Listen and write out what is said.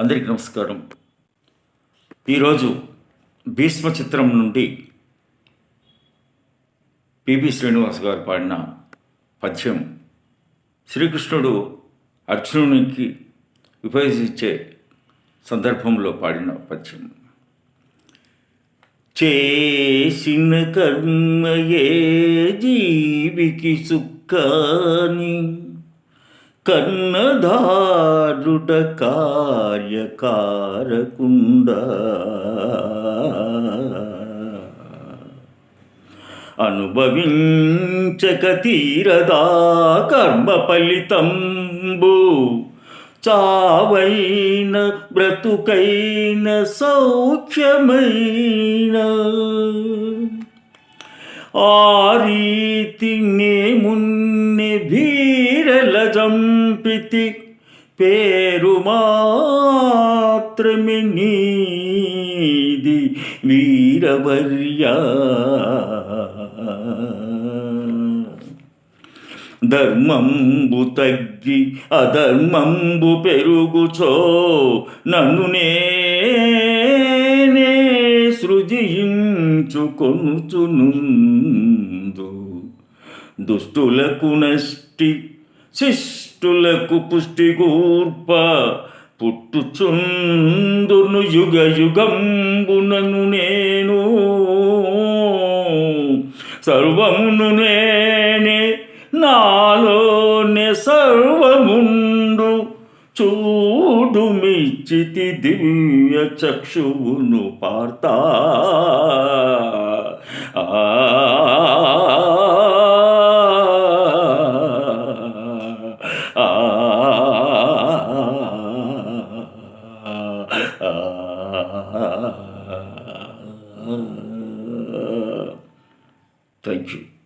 అందరికీ నమస్కారం. ఈరోజు భీష్మ చిత్రం నుండి పిబి శ్రీనివాస్ గారు పాడిన పద్యం శ్రీకృష్ణుడు అర్జునునికి ఉపదేశించే సందర్భంలో పాడిన పద్యం. చేసిన కర్మయే జీవికి సుఖాని కన్నదారుట కార్యకారకుండ అనుభవించక తీరదా కర్మ ఫలితంబు చావైన బ్రతుకైన సౌఖ్యమైన ఆ రీతి నేమున్నె భీరల జంపితి పేరు మాత్రమే నీది వీరవర్యా. ధర్మంబు తగ్గి అధర్మంబు పెరుగుచో నన్ను నేనే సృజించుకొనుచునుందు దుష్టులకు నష్టి శిష్టులకు పుష్టి కూర్ప పుట్టుచుందును యుగ యుగంబునను నేను సర్వమును నేనే నాలోనే సర్వముండు చూడు మిచ్చితి దివ్య చక్షువును పార్తా. Thank you.